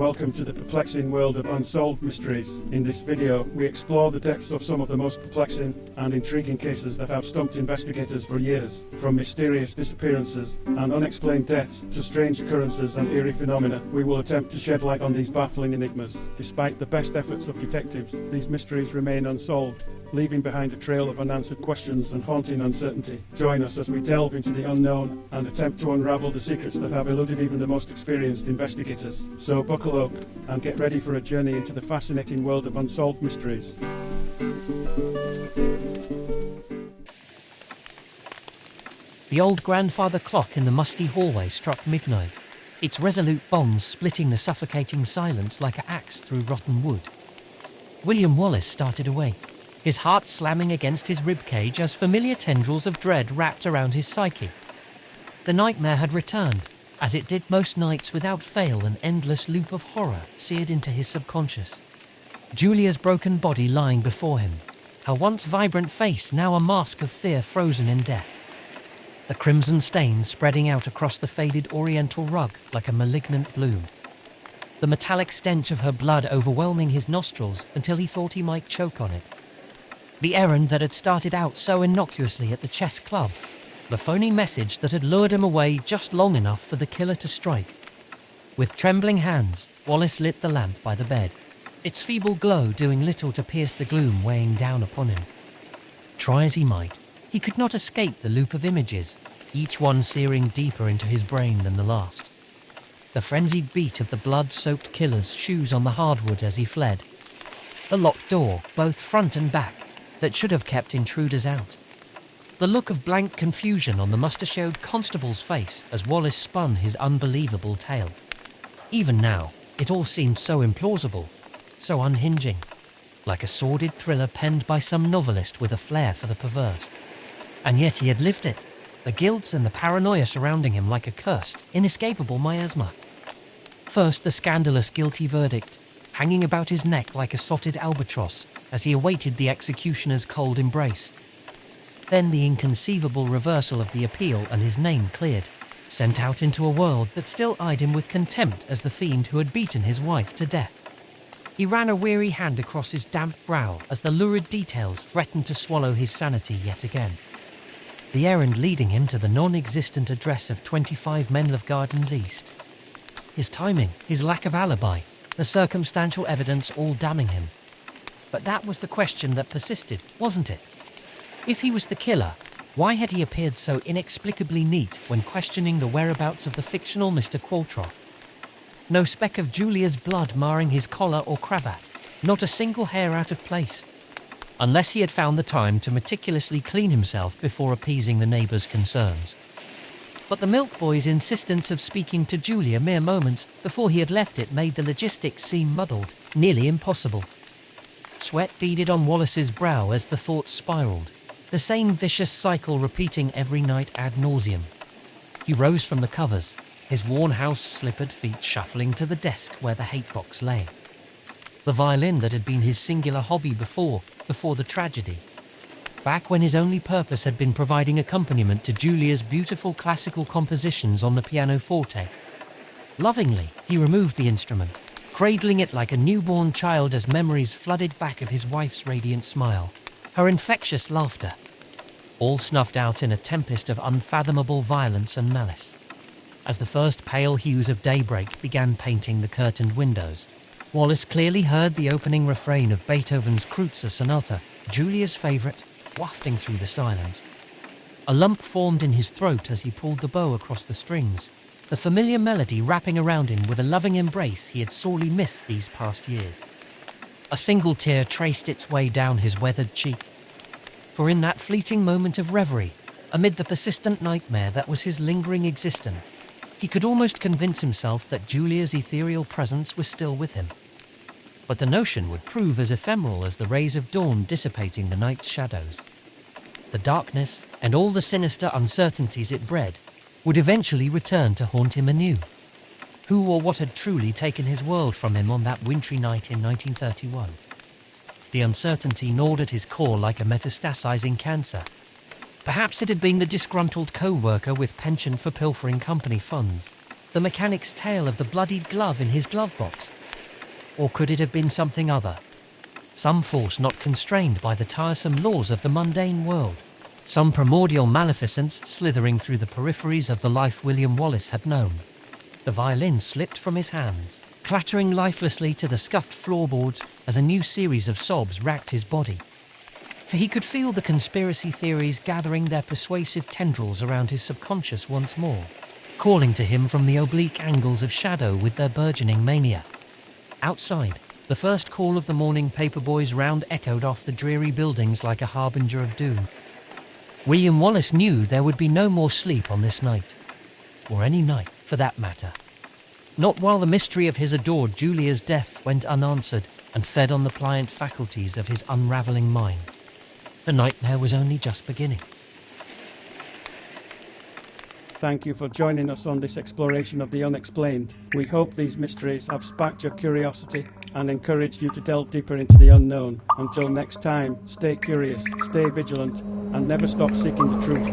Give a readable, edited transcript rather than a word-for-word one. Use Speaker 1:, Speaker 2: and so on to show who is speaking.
Speaker 1: Welcome to the perplexing world of unsolved mysteries. In this video, we explore the depths of some of the most perplexing and intriguing cases that have stumped investigators for years. From mysterious disappearances and unexplained deaths to strange occurrences and eerie phenomena, we will attempt to shed light on these baffling enigmas. Despite the best efforts of detectives, these mysteries remain unsolved, leaving behind a trail of unanswered questions and haunting uncertainty. Join us as we delve into the unknown and attempt to unravel the secrets that have eluded even the most experienced investigators. So buckle up and get ready for a journey into the fascinating world of unsolved mysteries.
Speaker 2: The old grandfather clock in the musty hallway struck midnight, its resolute bongs splitting the suffocating silence like an axe through rotten wood. William Wallace started awake, his heart slamming against his ribcage as familiar tendrils of dread wrapped around his psyche. The nightmare had returned, as it did most nights without fail, an endless loop of horror seared into his subconscious. Julia's broken body lying before him, her once vibrant face now a mask of fear frozen in death. The crimson stains spreading out across the faded oriental rug like a malignant bloom. The metallic stench of her blood overwhelming his nostrils until he thought he might choke on it. The errand that had started out so innocuously at the chess club, the phony message that had lured him away just long enough for the killer to strike. With trembling hands, Wallace lit the lamp by the bed, its feeble glow doing little to pierce the gloom weighing down upon him. Try as he might, he could not escape the loop of images, each one searing deeper into his brain than the last. The frenzied beat of the blood-soaked killer's shoes on the hardwood as he fled. The locked door, both front and back, that should have kept intruders out. The look of blank confusion on the mustachioed constable's face as Wallace spun his unbelievable tale. Even now, it all seemed so implausible, so unhinging, like a sordid thriller penned by some novelist with a flair for the perverse. And yet he had lived it, the guilt and the paranoia surrounding him like a cursed, inescapable miasma. First, the scandalous guilty verdict, hanging about his neck like a sotted albatross as he awaited the executioner's cold embrace. Then the inconceivable reversal of the appeal and his name cleared, sent out into a world that still eyed him with contempt as the fiend who had beaten his wife to death. He ran a weary hand across his damp brow as the lurid details threatened to swallow his sanity yet again. The errand leading him to the non-existent address of 25 Menlove Gardens East. His timing, his lack of alibi, the circumstantial evidence all damning him. But that was the question that persisted, wasn't it? If he was the killer, why had he appeared so inexplicably neat when questioning the whereabouts of the fictional Mr. Qualtrough? No speck of Julia's blood marring his collar or cravat, not a single hair out of place. Unless he had found the time to meticulously clean himself before appeasing the neighbours' concerns. But the milk boy's insistence of speaking to Julia mere moments before he had left it made the logistics seem muddled, nearly impossible. Sweat beaded on Wallace's brow as the thoughts spiralled, the same vicious cycle repeating every night ad nauseum. He rose from the covers, his worn house-slippered feet shuffling to the desk where the hate box lay. The violin that had been his singular hobby before the tragedy. Back when his only purpose had been providing accompaniment to Julia's beautiful classical compositions on the pianoforte. Lovingly, he removed the instrument, cradling it like a newborn child as memories flooded back of his wife's radiant smile, her infectious laughter, all snuffed out in a tempest of unfathomable violence and malice. As the first pale hues of daybreak began painting the curtained windows, Wallace clearly heard the opening refrain of Beethoven's Kreutzer Sonata, Julia's favourite, wafting through the silence. A lump formed in his throat as he pulled the bow across the strings, the familiar melody wrapping around him with a loving embrace he had sorely missed these past years. A single tear traced its way down his weathered cheek. For in that fleeting moment of reverie, amid the persistent nightmare that was his lingering existence, he could almost convince himself that Julia's ethereal presence was still with him. But the notion would prove as ephemeral as the rays of dawn dissipating the night's shadows. The darkness, and all the sinister uncertainties it bred, would eventually return to haunt him anew. Who or what had truly taken his world from him on that wintry night in 1931? The uncertainty gnawed at his core like a metastasizing cancer. Perhaps it had been the disgruntled co-worker with penchant for pilfering company funds. The mechanic's tale of the bloodied glove in his glove box? Or could it have been something other? Some force not constrained by the tiresome laws of the mundane world. Some primordial maleficence slithering through the peripheries of the life William Wallace had known. The violin slipped from his hands, clattering lifelessly to the scuffed floorboards as a new series of sobs racked his body. For he could feel the conspiracy theories gathering their persuasive tendrils around his subconscious once more, calling to him from the oblique angles of shadow with their burgeoning mania. Outside, the first call of the morning paperboy's round echoed off the dreary buildings like a harbinger of doom. William Wallace knew there would be no more sleep on this night, or any night for that matter. Not while the mystery of his adored Julia's death went unanswered and fed on the pliant faculties of his unravelling mind. The nightmare was only just beginning.
Speaker 1: Thank you for joining us on this exploration of the unexplained. We hope these mysteries have sparked your curiosity and encouraged you to delve deeper into the unknown. Until next time, stay curious, stay vigilant, and never stop seeking the truth.